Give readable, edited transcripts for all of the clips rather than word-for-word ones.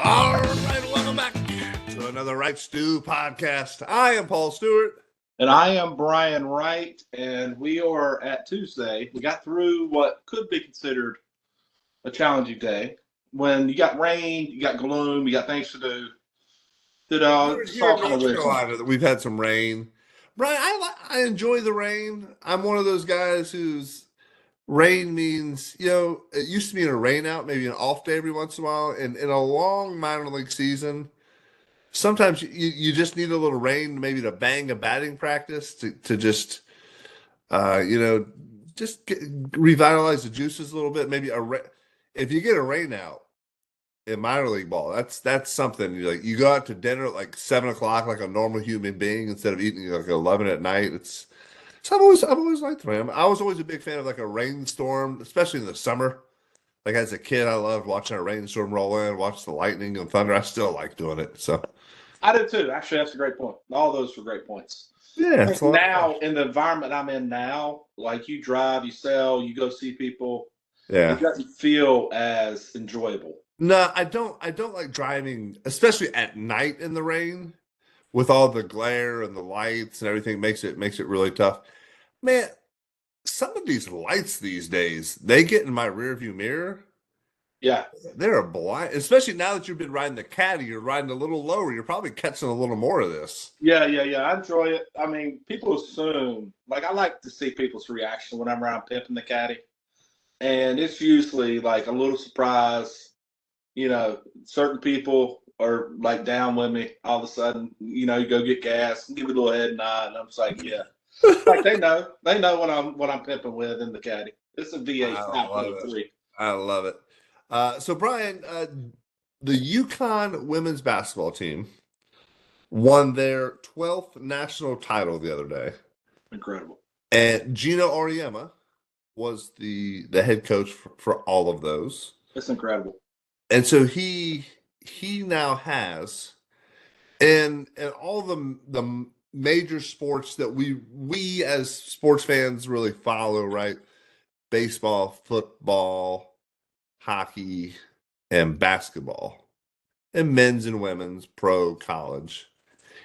All right, welcome back to another Wright Stew podcast. I am Paul Stewart. And I am Brian Wright, and we are at Tuesday. We got through what could be considered a challenging day. When you got rain, you got gloom, you got things to do. Here in North Carolina, we've had some rain. Brian, I enjoy the rain. I'm one of those guys whose rain means, it used to be a rain out, maybe an off day every once in a while. And in a long minor league season, sometimes you just need a little rain, maybe to bang a batting practice to just, revitalize the juices a little bit. Maybe if you get a rain out in minor league ball, that's something. You go out to dinner at like 7:00 like a normal human being instead of eating like 11 at night. I've always liked the rain. I was always a big fan of like a rainstorm, especially in the summer. Like as a kid, I loved watching a rainstorm roll in, watch the lightning and thunder. I still like doing it. So I do too. Actually, that's a great point. All those were great points. Yeah. Now, in the environment I'm in now, like you drive, you sell, you go see people. Yeah. It doesn't feel as enjoyable. No, I don't like driving, especially at night in the rain with all the glare and the lights and everything makes it really tough. Man, some of these lights these days, they get in my rearview mirror. Yeah. They're a blind, especially now that you've been riding the caddy, you're riding a little lower. You're probably catching a little more of this. Yeah. I enjoy it. I mean, people assume, I like to see people's reaction whenever I'm pimping the caddy. And it's usually like a little surprise. Certain people are like down with me all of a sudden. You go get gas and give it a little head nod. And I'm just like, yeah. Like they know what I'm pimping with in the caddy. It's a V8 5.3. I love it. So Brian, the UConn women's basketball team won their 12th national title the other day. Incredible. And Geno Auriemma was the head coach for all of those. It's incredible. And so he now has in all the major sports that we as sports fans really follow, right? Baseball, football, hockey, and basketball, and men's and women's, pro, college.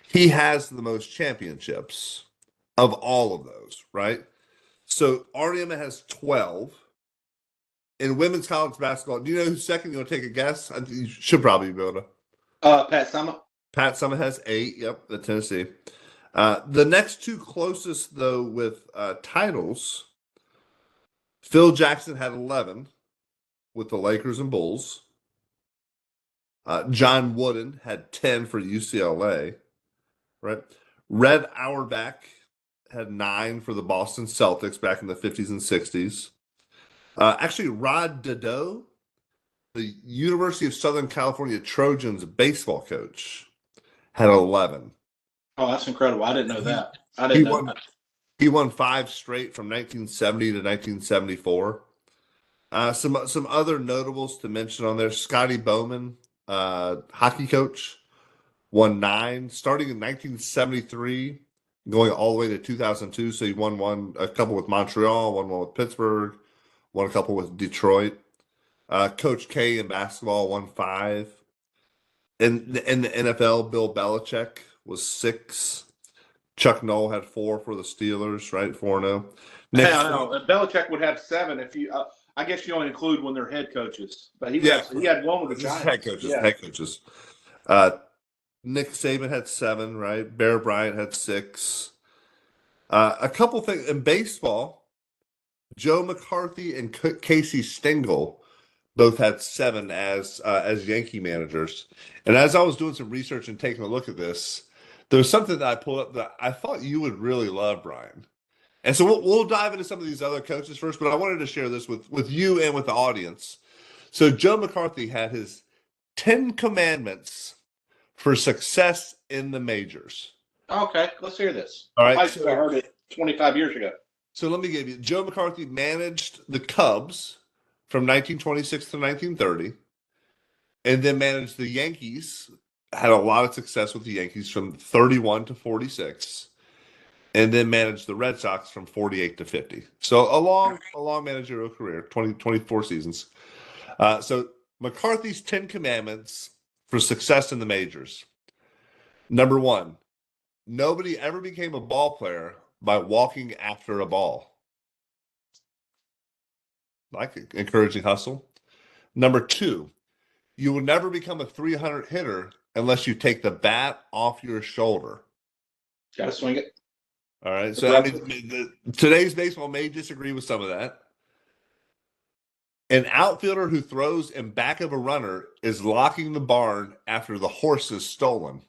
He has the most championships of all of those, right? So Auriemma has 12. In women's college basketball, do you know who's second? You want to take a guess? You should probably be able to. Pat Summitt. Pat Summitt has 8. Yep, the Tennessee. The next two closest, though, with titles, Phil Jackson had 11 with the Lakers and Bulls. John Wooden had 10 for UCLA. Right. Red Auerbach had 9 for the Boston Celtics back in the 50s and 60s. Actually, Rod Dedeaux, the University of Southern California Trojans baseball coach, had 11. Oh, that's incredible. I didn't know that. He won 5 straight from 1970 to 1974. Some other notables to mention on there. Scotty Bowman, hockey coach, won 9, starting in 1973, going all the way to 2002. So he won a couple with Montreal, won one with Pittsburgh, won a couple with Detroit. Coach K in basketball won 5. In the NFL, Bill Belichick was 6. Chuck Noll had 4 for the Steelers, right? 4-0. Belichick would have 7 if you. I guess you only include when they're head coaches, but he had 1 with the Giants. Head coaches. Nick Saban had 7, right? Bear Bryant had 6. A couple things in baseball. Joe McCarthy and Casey Stengel both had 7 as Yankee managers. And as I was doing some research and taking a look at this, there was something that I pulled up that I thought you would really love, Brian. And so we'll dive into some of these other coaches first, but I wanted to share this with you and with the audience. So Joe McCarthy had his 10 commandments for success in the majors. Okay, let's hear this. All right. I heard it 25 years ago. So let me give you, Joe McCarthy managed the Cubs from 1926 to 1930, and then managed the Yankees, had a lot of success with the Yankees from 31 to 46, and then managed the Red Sox from 48 to 50. So a long managerial career, 24 seasons. So McCarthy's 10 commandments for success in the majors. Number one, nobody ever became a ball player by walking after a ball. Like encouraging hustle. Number two, you will never become a 300 hitter unless you take the bat off your shoulder. Got to swing it. All right. So, I mean, today's baseball may disagree with some of that. An outfielder who throws in back of a runner is locking the barn after the horse is stolen.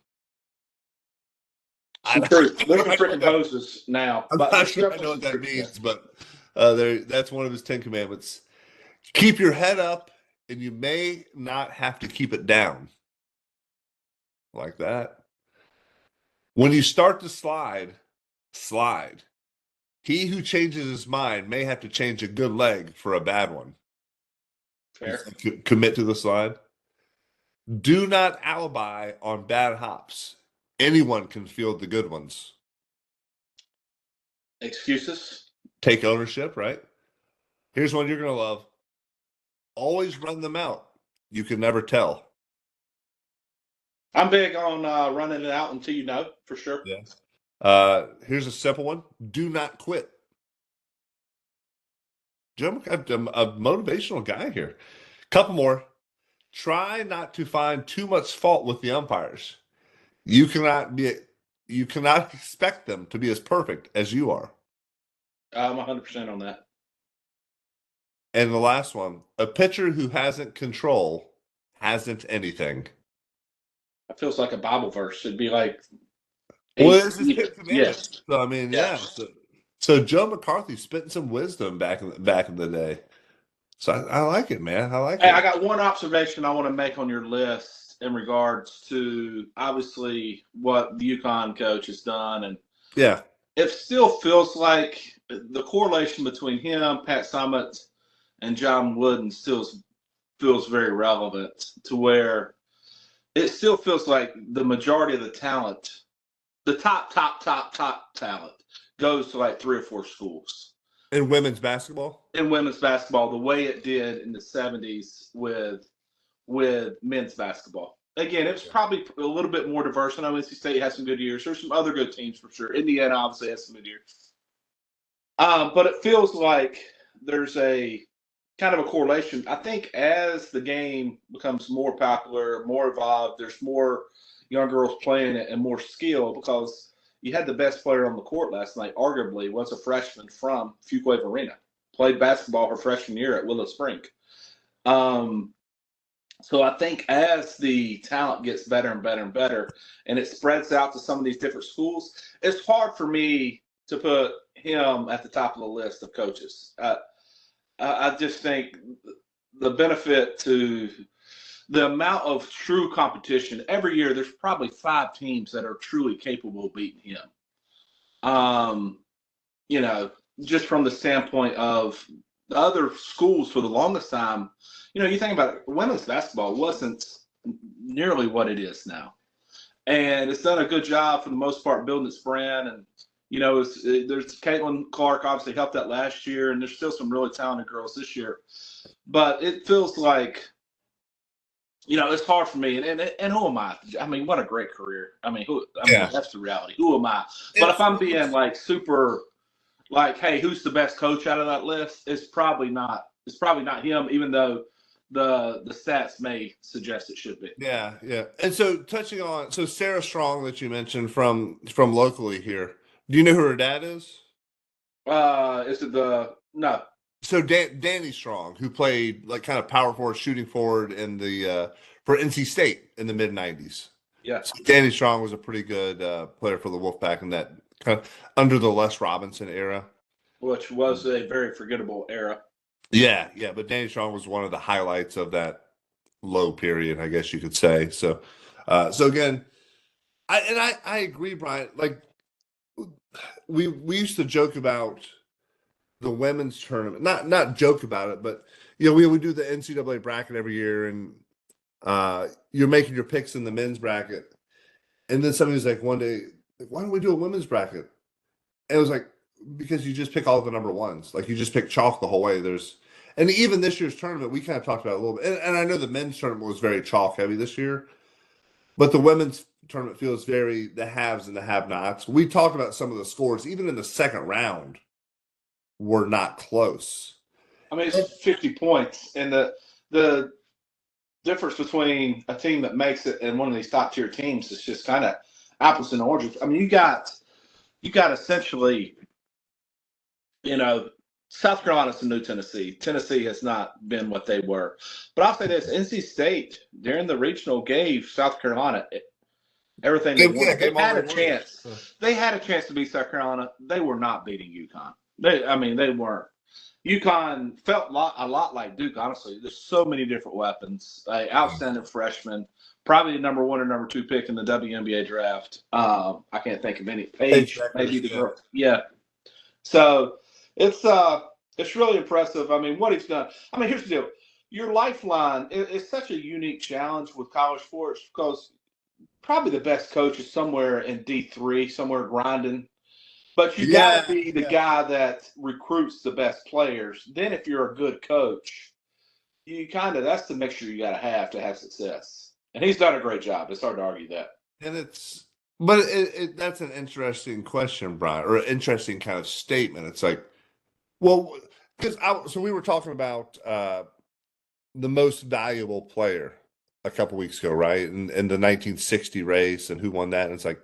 Some truth. Those are freaking hoses now. I'm not sure I know what that means, but that's one of his 10 commandments. Keep your head up, and you may not have to keep it down. Like that. When you start to slide. He who changes his mind may have to change a good leg for a bad one. Fair. Commit to the slide. Do not alibi on bad hops. Anyone can field the good ones. Excuses. Take ownership, right? Here's one you're going to love. Always run them out. You can never tell. I'm big on running it out until you know, for sure. Yeah. Here's a simple one. Do not quit. Jim, I'm a motivational guy here. Couple more. Try not to find too much fault with the umpires. You cannot expect them to be as perfect as you are. I'm 100% on that. And the last one, a pitcher who hasn't control hasn't anything. That feels like a Bible verse. It'd be like, well, this is 10 commandments. Yes. So I mean, yeah. So Joe McCarthy spitting some wisdom back in the day. So I like it, man. I like it. I got one observation I want to make on your list in regards to obviously what the UConn coach has done, and yeah, it still feels like the correlation between him, Pat Summitt, and John Wooden still feels very relevant to where it still feels like the majority of the talent, the top talent, goes to like 3 or 4 schools. In women's basketball? In women's basketball, the way it did in the 70s with men's basketball. Again, it was probably a little bit more diverse. I know NC State has some good years. There's some other good teams for sure. Indiana obviously has some good years. But it feels like there's a kind of a correlation. I think as the game becomes more popular, more evolved, there's more young girls playing it and more skill, because you had the best player on the court last night, arguably, was a freshman from Fuquay Arena. Played basketball her freshman year at Willow Spring. So I think as the talent gets better and better and better, and it spreads out to some of these different schools, it's hard for me to put him at the top of the list of coaches. I just think the benefit to the amount of true competition every year, there's probably 5 teams that are truly capable of beating him. Just from the standpoint of the other schools for the longest time, you think about it, women's basketball wasn't nearly what it is now. And it's done a good job for the most part building its brand. And, there's Caitlin Clark obviously helped that last year, and there's still some really talented girls this year. But it feels like, it's hard for me. And who am I? I mean, what a great career. That's the reality. Who am I? But if I'm being like super, like, hey, who's the best coach out of that list? It's probably not him, even though the stats may suggest it should be. Yeah. And so touching on Sarah Strong that you mentioned from locally here. Do you know who her dad is? Is it no? So Danny Strong, who played like kind of power forward, shooting forward in the for NC State in the mid '90s. Yeah, so Danny Strong was a pretty good player for the Wolfpack in that kind of under the Les Robinson era, which was a very forgettable era. Yeah, but Danny Strong was one of the highlights of that low period, I guess you could say. So again, I agree, Bryant. Like we used to joke about the women's tournament, not joke about it, but we do the NCAA bracket every year, and you're making your picks in the men's bracket, and then somebody's like one day, why don't we do a women's bracket? And it was like, because you just pick all the number ones, like you just pick chalk the whole way. And even this year's tournament, we kind of talked about it a little bit, and I know the men's tournament was very chalk heavy this year, But the women's tournament feels very the haves and the have-nots. We talked about some of the scores, even in the second round, were not close. I mean, it's 50 points, and the difference between a team that makes it and one of these top tier teams is just kind of apples and oranges. I mean, you got essentially, South Carolina's the new Tennessee. Tennessee has not been what they were. But I'll say this: NC State during the regional gave South Carolina everything they wanted. They had a chance. They had a chance to beat South Carolina. They were not beating UConn. They weren't. UConn felt a lot like Duke, honestly. There's so many different weapons. Outstanding freshman, probably the number 1 or number 2 pick in the WNBA draft. I can't think of any. Paige, maybe the girl. Yeah. So it's really impressive. I mean, what he's done. I mean, here's the deal. Your lifeline is such a unique challenge with college sports because probably the best coach is somewhere in D3, somewhere grinding. But you got to be the guy that recruits the best players. Then if you're a good coach, that's the mixture you got to have success. And he's done a great job. It's hard to argue that. And that's an interesting question, Brian, or an interesting kind of statement. It's like, well, so we were talking about the most valuable player a couple weeks ago, right? In the 1960 race and who won that. And it's like,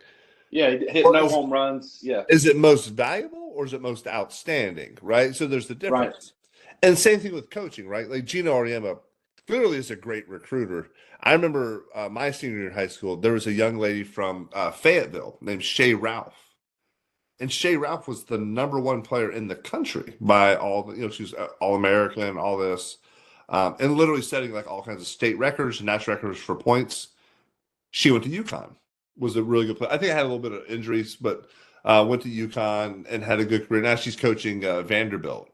yeah, he hit no home runs. Yeah. Is it most valuable or is it most outstanding, right? So there's the difference. Right. And same thing with coaching, right? Like Geno Auriemma clearly is a great recruiter. I remember my senior year in high school, there was a young lady from Fayetteville named Shay Ralph. And Shay Ralph was the number 1 player in the country by all, she's All-American, all this, and literally setting like all kinds of state records and national records for points. She went to UConn. Was a really good player. I think I had a little bit of injuries, but went to UConn and had a good career. Now she's coaching Vanderbilt,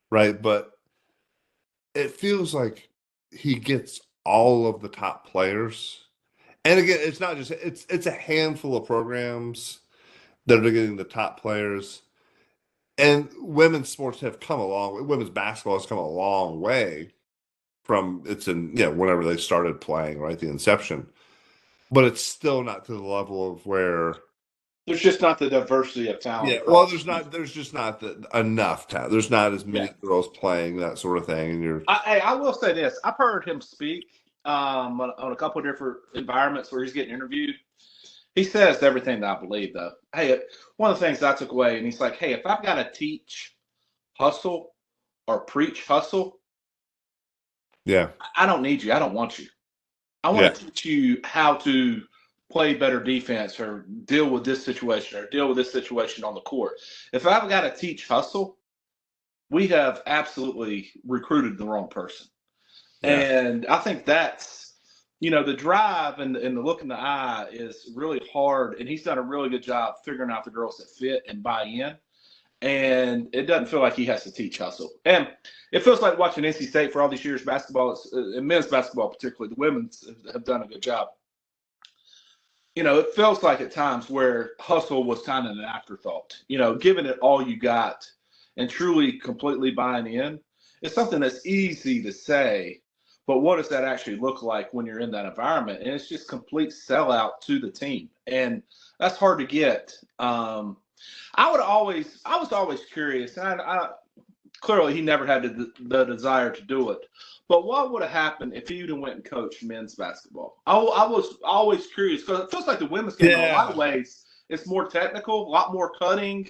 right? But it feels like he gets all of the top players. And again, it's not just it's a handful of programs that are getting the top players. And women's sports have come along. Women's basketball has come a long way from whenever they started playing, right? The inception. But it's still not to the level of where there's just not the diversity of talent. Yeah, well, there's just not enough talent. There's not as many girls playing that sort of thing. And I will say this: I've heard him speak on a couple of different environments where he's getting interviewed. He says everything that I believe, though. Hey, one of the things I took away, and he's like, "Hey, if I've got to teach hustle or preach hustle, I don't need you. I don't want you. I want to teach you how to play better defense or deal with this situation or deal with this situation on the court. If I've got to teach hustle, we have absolutely recruited the wrong person." Yeah. And I think that's, the drive and the look in the eye is really hard. And he's done a really good job figuring out the girls that fit and buy in. And it doesn't feel like he has to teach hustle. And it feels like watching NC State for all these years, basketball, and men's basketball particularly, the women's have done a good job. It feels like at times where hustle was kind of an afterthought. Giving it all you got and truly completely buying in is something that's easy to say, but what does that actually look like when you're in that environment? And it's just complete sellout to the team. And that's hard to get. I was always curious, and clearly he never had the desire to do it. But what would have happened if he would have went and coached men's basketball? I was always curious because it feels like the women's game in a lot of ways it's more technical, a lot more cutting,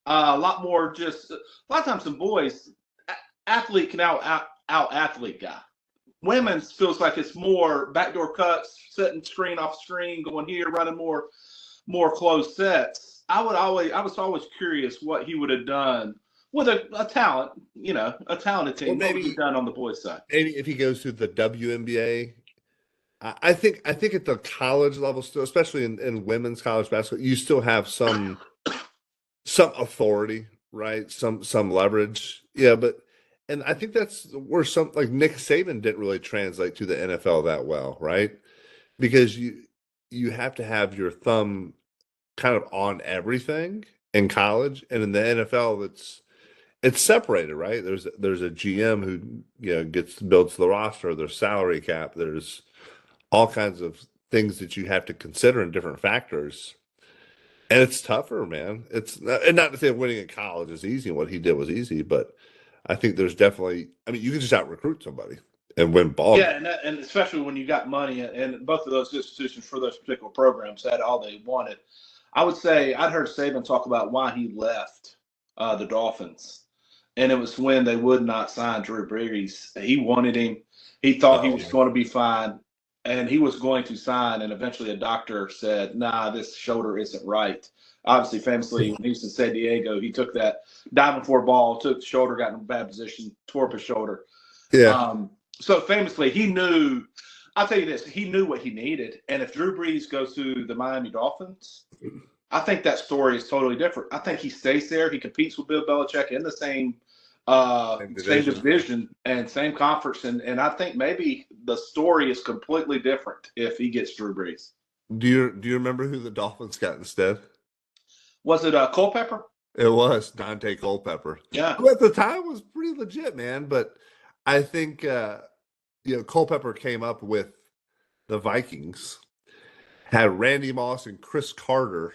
a lot more just a lot of times the boys athlete can out athlete guy. Women's feels like it's more backdoor cuts, setting screen off screen, going here, running more closed sets. I was always curious what he would have done with a talented team. Well, maybe what done on the boys' side. Maybe if he goes to the WNBA, I think at the college level still, especially in women's college basketball, you still have some authority, right? Some leverage, and I think that's where like Nick Saban didn't really translate to the NFL that well, right? Because you have to have your thumb kind of on everything in college, and in the NFL, it's separated, right? There's a GM who builds the roster, there's salary cap, there's all kinds of things that you have to consider and different factors. And it's tougher, man. It's not, and not to say winning at college is easy and what he did was easy, but I think there's definitely, I mean, you can just out recruit somebody and win ball Yeah, games. and especially when you got money, and both of those institutions for those particular programs had all they wanted. I would say I'd heard Saban talk about why he left the Dolphins, and it was when they would not sign Drew Brees. He wanted him. He thought he Oh, was going to be fine, and he was going to sign. And eventually, a doctor said, "Nah, this shoulder isn't right." Obviously, famously, when he was in San Diego, he took that diving for a ball, took the shoulder, got in a bad position, tore up his shoulder. yeah. So famously, he knew. I'll tell you this: he knew what he needed, and if Drew Brees goes to the Miami Dolphins, I think that story is totally different. I think he stays there. He competes with Bill Belichick in the same division and same conference, and I think maybe the story is completely different if he gets Drew Brees. Do you remember who the Dolphins got instead? Was it Culpepper? It was Dante Culpepper, Yeah. who at the time was pretty legit, man. But I think Culpepper came up with the Vikings, had Randy Moss and Chris Carter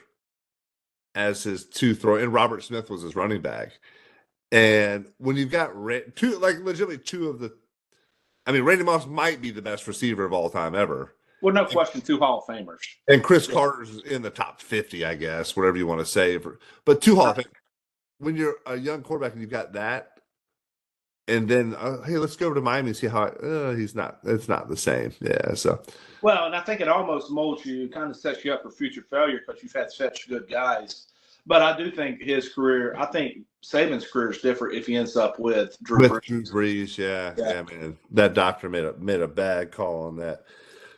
as his two throw, and Robert Smith was his running back. And when you've got two, like legitimately two of the, I mean, Randy Moss might be the best receiver of all time ever. Well, no question, two Hall of Famers. And Chris Carter's in the top 50, I guess, whatever you want to say. But two Hall of Famers. When you're a young quarterback and you've got that, and then hey, let's go over to Miami and see how it's not the same. Yeah, so well, and I think it almost molds you, kind of sets you up for future failure because you've had such good guys. But I do think his career, I think Saban's career is different if he ends up with Drew Brees. Drew Brees, yeah, man, that doctor made a bad call on that.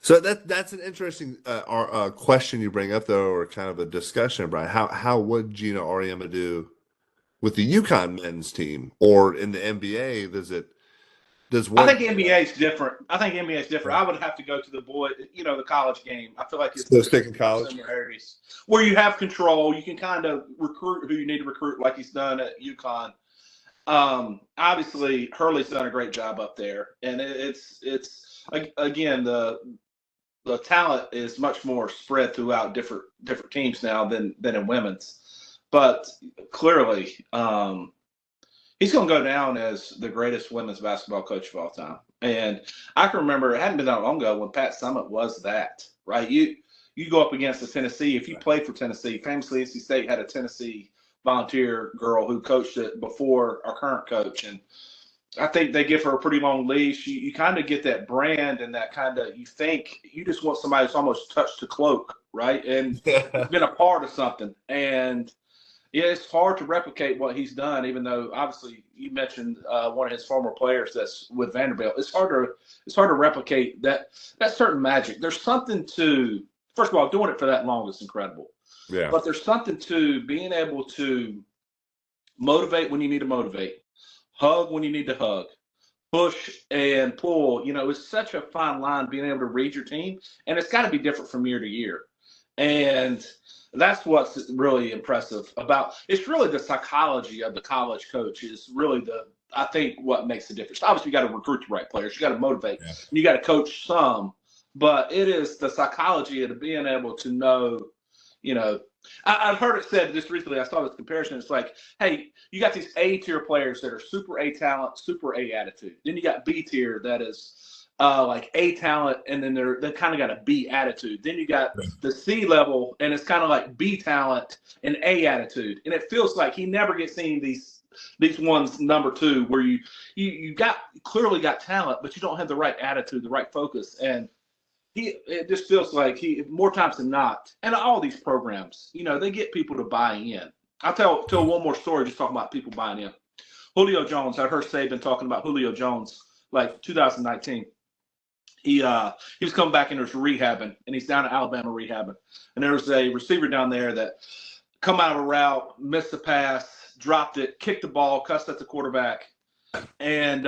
So that's an interesting question you bring up, though, or kind of a discussion, Brian. How would Geno Auriemma do with the UConn men's team, or in the NBA? I think NBA is different. I would have to go to the college game. I feel like it's still sticking college similarities where you have control. You can kind of recruit who you need to recruit, like he's done at UConn. Obviously, Hurley's done a great job up there, and it's again the talent is much more spread throughout different teams now than in women's. But clearly, he's going to go down as the greatest women's basketball coach of all time. And I can remember it hadn't been that long ago when Pat Summitt was that, right? You go up against the Tennessee. If you played for Tennessee, famously NC State had a Tennessee volunteer girl who coached it before our current coach. And I think they give her a pretty long leash. You kind of get that brand and that kind of, you think you just want somebody who's almost touched the cloak, right? And been a part of something. And yeah, it's hard to replicate what he's done, even though obviously you mentioned one of his former players that's with Vanderbilt. It's hard to replicate that certain magic. There's something to, first of all, doing it for that long is incredible. Yeah. But there's something to being able to motivate when you need to motivate, hug when you need to hug, push and pull. It's such a fine line being able to read your team, and it's got to be different from year to year. And that's what's really impressive about it's really the psychology of the college coach is really I think what makes the difference. Obviously, you got to recruit the right players, you got to motivate, you got to coach some, but it is the psychology of being able to know. I've heard it said just recently. I saw this comparison. It's like, hey, you got these A tier players that are super A talent, super A attitude. Then you got B tier that is like A talent, and then they kind of got a B attitude. Then you got the C level, and it's kind of like B talent and A attitude. And it feels like he never gets any of these ones number two where you clearly got talent, but you don't have the right attitude, the right focus. And it just feels like he more times than not, and all these programs, they get people to buy in. I'll tell one more story, just talking about people buying in. Julio Jones, I heard Saban talking about Julio Jones, like 2019. He was coming back and was rehabbing, and he's down at Alabama rehabbing. And there was a receiver down there that come out of a route, missed the pass, dropped it, kicked the ball, cussed at the quarterback, and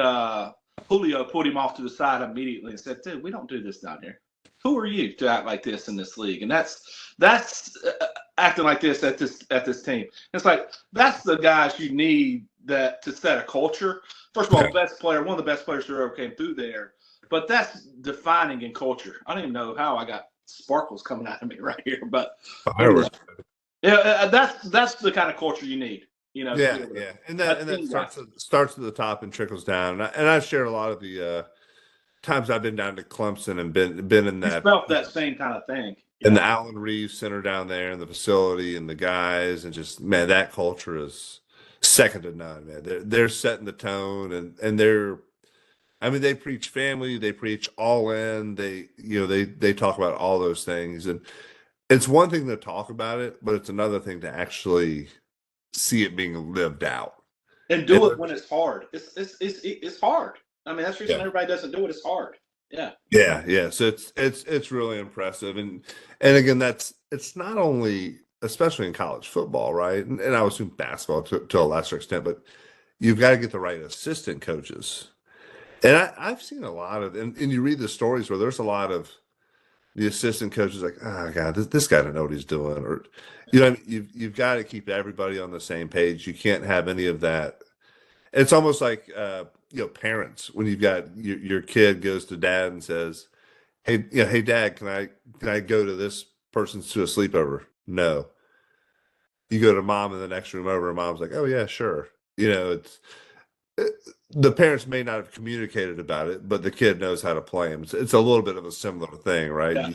Julio put him off to the side immediately and said, "Dude, we don't do this down here. Who are you to act like this in this league?" And that's acting like this at this team. It's like that's the guys you need to set a culture. First of all, one of the best players who ever came through there. But that's defining in culture. I don't even know how I got sparkles coming out of me right here. But Fireworks. yeah, that's the kind of culture you need. Yeah, yeah, and that starts at the top and trickles down. And I share a lot of the times I've been down to Clemson and been in that. You felt that same kind of thing. And the Allen Reeves Center down there, and the facility, and the guys, and just man, that culture is second to none. Man, they're setting the tone, and they're. I mean, they preach family, they preach all in. They talk about all those things, and it's one thing to talk about it, but it's another thing to actually see it being lived out and do it when it's hard. It's hard. I mean, that's the reason everybody doesn't do it. It's hard. Yeah. Yeah. So it's really impressive, and again, it's not only, especially in college football, right? And I would assume basketball to a lesser extent, but you've got to get the right assistant coaches. And I've seen a lot of, and you read the stories where there's a lot of the assistant coaches like, oh God, this guy don't know what he's doing, or you've got to keep everybody on the same page. You can't have any of that. It's almost like parents, when you've got your kid goes to dad and says, hey dad, can I go to this person's to a sleepover? No. You go to mom in the next room over, and mom's like, oh yeah, sure. The parents may not have communicated about it, but the kid knows how to play them. It's a little bit of a similar thing, right? Yeah.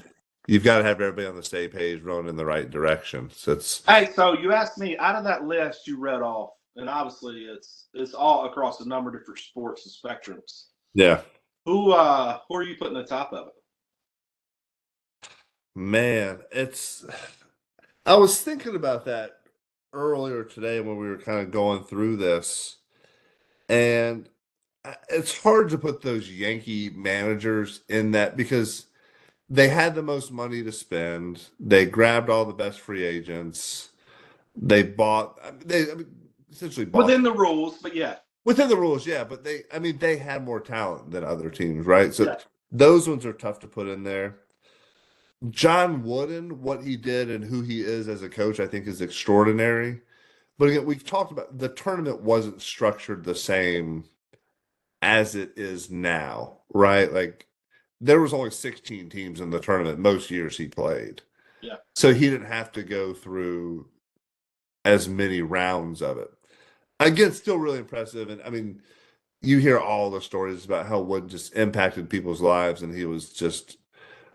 You've got to have everybody on the same page, rolling in the right direction. So so you asked me, out of that list you read off, and obviously it's all across a number of different sports and spectrums. Yeah. Who are you putting at the top of it? Man, I was thinking about that earlier today when we were kind of going through this, and it's hard to put those Yankee managers in that because they had the most money to spend. They grabbed all the best free agents. They essentially bought within the rules, but yeah. Within the rules, yeah. But they had more talent than other teams, right? So those ones are tough to put in there. John Wooden, what he did and who he is as a coach, I think is extraordinary. But again, we've talked about the tournament wasn't structured the same as it is now, right? Like there was only 16 teams in the tournament most years he played. Yeah. So he didn't have to go through as many rounds of it. Again, still really impressive. And I mean, you hear all the stories about how Wood just impacted people's lives, and he was just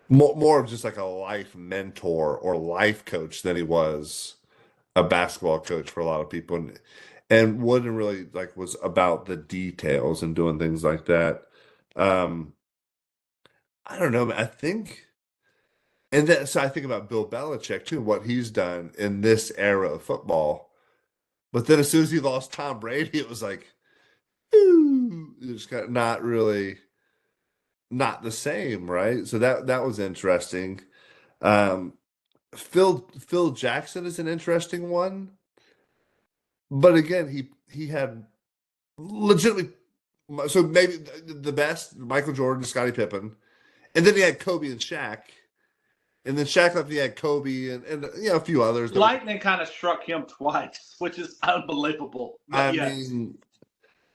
more of just like a life mentor or life coach than he was a basketball coach for a lot of people. And Wooden really was about the details and doing things like that. I don't know, I think, so I think about Bill Belichick too, what he's done in this era of football. But then as soon as he lost Tom Brady, it was like, ooh, it just got not the same, right? So that was interesting. Phil Jackson is an interesting one. But again, he had legitimately, so maybe the best, Michael Jordan, Scottie Pippen, and then he had Kobe and Shaq, and then Shaq left. He had Kobe and a few others. Lightning kind of struck him twice, which is unbelievable. But mean,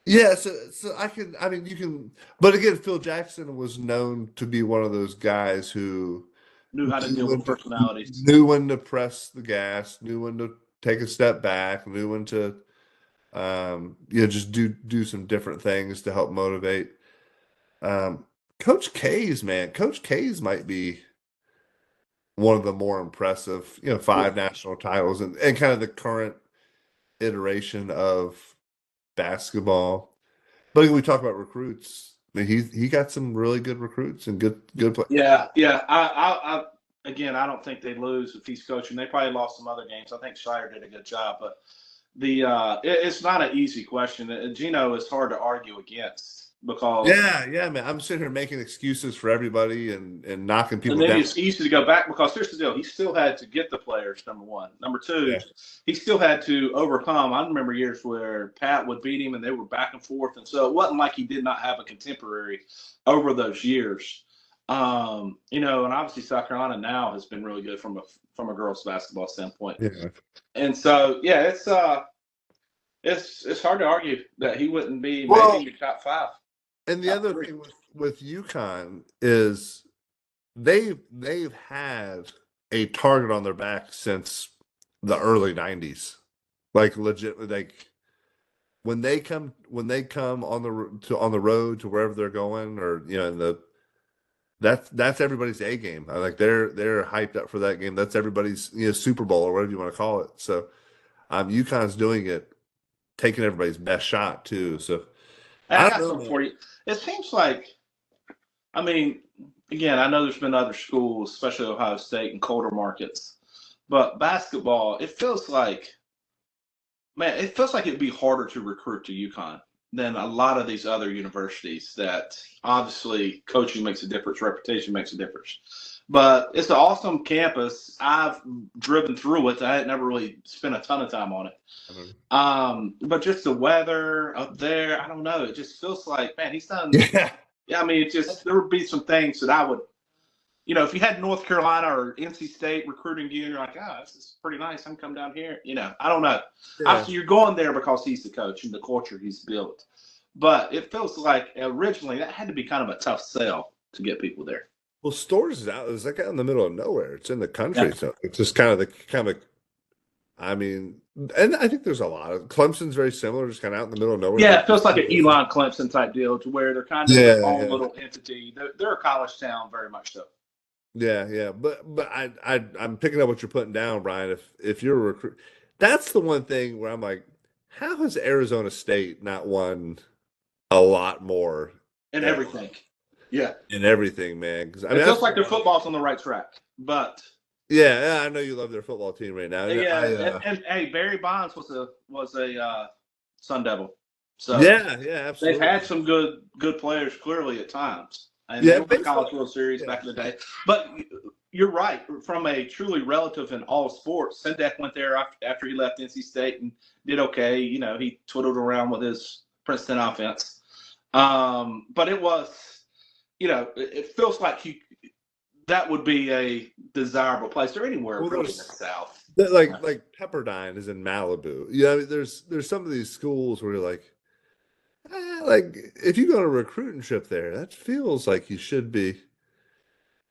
yeah. So you can, but again, Phil Jackson was known to be one of those guys who knew how to deal with personalities, knew when to press the gas, knew when to take a step back, knew when to just do some different things to help motivate. Coach K's might be one of the more impressive, 5 national titles and kind of the current iteration of basketball. But we talk about recruits. I mean, he got some really good recruits and good play. Yeah. I again, I don't think they lose if he's coaching. They probably lost some other games. I think Shire did a good job, but it's not an easy question. Geno is hard to argue against because yeah, man. I'm sitting here making excuses for everybody and knocking people and then down. It's easy to go back because here's the deal: he still had to get the players. Number one, number two, he still had to overcome. I remember years where Pat would beat him and they were back and forth, and so it wasn't like he did not have a contemporary over those years. And obviously South Carolina now has been really good from a girls basketball standpoint. Yeah. And so it's hard to argue that he wouldn't be maybe in your top 5. And the other thing with UConn is they've had a target on their back since the early '90s. Like legit, like when they come on the road to wherever they're going, or that's everybody's A game. Like they're hyped up for that game. That's everybody's Super Bowl or whatever you want to call it. So UConn's doing it, taking everybody's best shot too. So Hey, I I got don't something know. for you. It seems like, I mean, again, I know there's been other schools, especially Ohio State and colder markets, but basketball, it feels like it'd be harder to recruit to UConn than a lot of these other universities that obviously coaching makes a difference, reputation makes a difference. But it's an awesome campus. I've driven through it. I had never really spent a ton of time on it. But just the weather up there, I don't know. It just feels like, man, he's done. Yeah. Yeah, I mean, there would be some things that I would, if you had North Carolina or NC State recruiting you, and you're like, this is pretty nice. I'm come down here. I don't know. Yeah. Obviously, you're going there because he's the coach and the culture he's built. But it feels like originally that had to be kind of a tough sell to get people there. Well, Storrs is out. It's like out in the middle of nowhere. It's in the country, so it's just kind of. I mean, and I think there's a lot of Clemson's very similar, just kind of out in the middle of nowhere. Yeah, it feels like an Elon Clemson type deal, to where they're kind of their own little entity. They're a college town, very much so. Yeah, but I'm picking up what you're putting down, Brian. If you're a recruit, that's the one thing where I'm like, how has Arizona State not won a lot more in everything? Yeah, in everything, man. Because it feels like their football's on the right track, but yeah, I know you love their football team right now. Yeah, and hey, Barry Bonds was a Sun Devil, so yeah, absolutely. They've had some good players clearly at times, and they won the College World Series back in the day. But you're right, from a truly relative in all sports, Sendek went there after he left NC State and did okay. He twiddled around with his Princeton offense, but it was, it feels like that would be a desirable place, or anywhere really in the South. Like Pepperdine is in Malibu. I mean, there's some of these schools where you're like if you go on a recruiting trip there, that feels like you should be.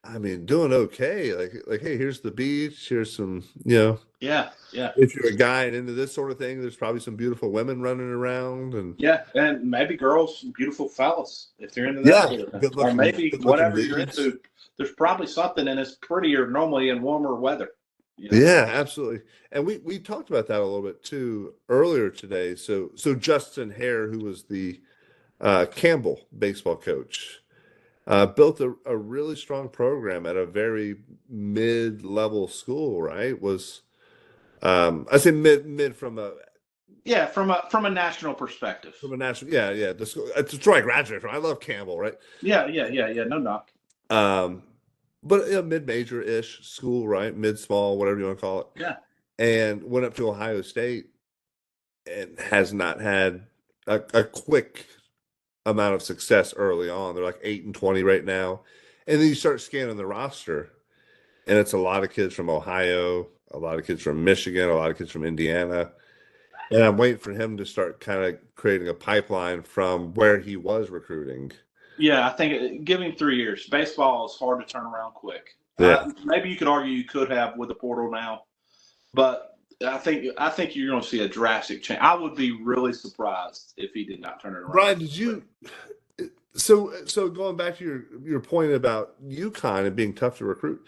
I mean, doing okay. Like, hey, here's the beach. Here's some, Yeah. If you're a guy and into this sort of thing, there's probably some beautiful women running around, and and maybe girls, beautiful fellas, if they're into that. Yeah, or maybe whatever you're into. There's probably something, and it's prettier normally in warmer weather. Yeah, absolutely. And we talked about that a little bit too earlier today. So Justin Hare, who was the Campbell baseball coach, built a really strong program at a very mid-level school, right? I say mid from a from a national perspective. From a national, the school. It's where I graduated from. I love Campbell, right? Yeah. No knock. But a mid-major-ish school, right? Mid-small, whatever you want to call it. Yeah. And went up to Ohio State and has not had a quick amount of success early on. They're like 8-20 right now. And then you start scanning the roster, and it's a lot of kids from Ohio, a lot of kids from Michigan, a lot of kids from Indiana. And I'm waiting for him to start kind of creating a pipeline from where he was recruiting. Yeah, I think give him 3 years. Baseball is hard to turn around quick. Yeah. Maybe you could argue you could have with the portal now, but I think you're going to see a drastic change. I would be really surprised if he did not turn it around. Brian, did you? So going back to your point about UConn and being tough to recruit,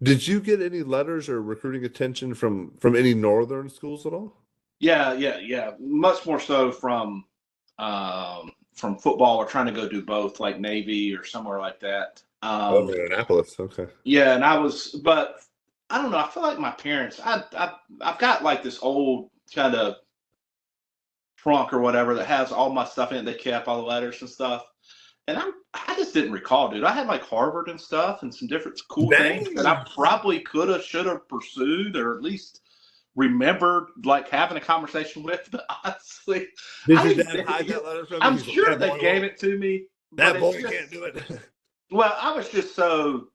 did you get any letters or recruiting attention from any northern schools at all? Yeah. Much more so from football, or trying to go do both, like Navy or somewhere like that. Indianapolis, okay. Yeah, but I don't know. I feel like my parents. I've got like this old kind of trunk or whatever that has all my stuff in it. They kept all the letters and stuff, and I just didn't recall, dude. I had like Harvard and stuff and some different cool things that I probably should have pursued, or at least remembered like having a conversation with. But honestly, did your dad hide that letter from you? I'm sure they gave it to me. That boy can't do it. Well, I was just so.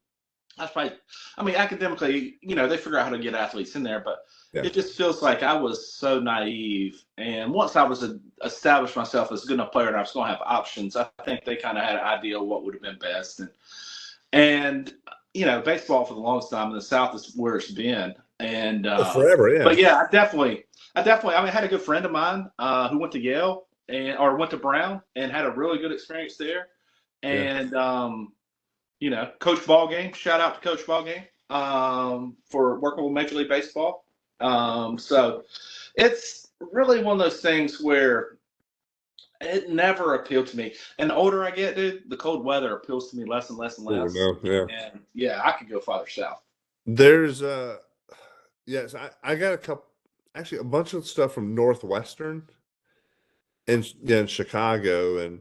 That's probably. I mean, academically, they figure out how to get athletes in there, but it just feels like I was so naive. And once I was established myself as a good enough player, and I was going to have options, I think they kind of had an idea of what would have been best. And baseball for the longest time in the South is where it's been. And forever, yeah. But yeah, I mean, I had a good friend of mine who went to Yale or went to Brown and had a really good experience there. And Coach Ballgame, shout out to Coach Ballgame for working with Major League Baseball. So it's really one of those things where it never appealed to me. And the older I get, dude, the cold weather appeals to me less and less and less. Oh, no, And yeah, I could go farther south. There's yes, I got a bunch of stuff from Northwestern in Chicago, and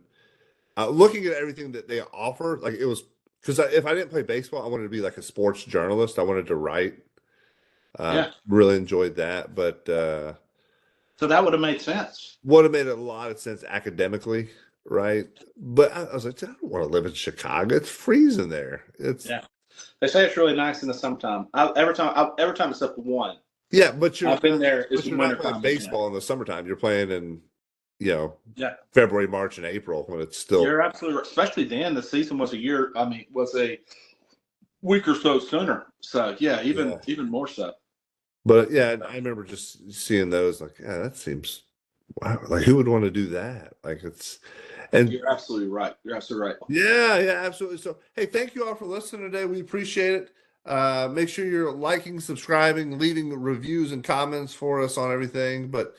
looking at everything that they offer, like it was because if I didn't play baseball, I wanted to be like a sports journalist. I wanted to write. Really enjoyed that, but so that would have made sense. Would have made a lot of sense academically, right? But I was like, I don't want to live in Chicago. It's freezing there. They say it's really nice in the summertime. Every time except one. Yeah, but I've been there. It's you're winter not playing time. baseball in the summertime. You're playing in February, March, and April when it's still. You're absolutely right. Especially then, the season was a week or so sooner. So yeah, even more so. But yeah, I remember just seeing those like, yeah, that seems wow. Like who would want to do that? Like and you're absolutely right. You're absolutely right. Yeah, absolutely. So hey, thank you all for listening today. We appreciate it. Make sure you're liking, subscribing, leaving reviews and comments for us on everything. But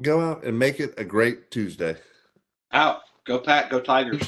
go out and make it a great Tuesday. Out. Go Pack. Go Tigers.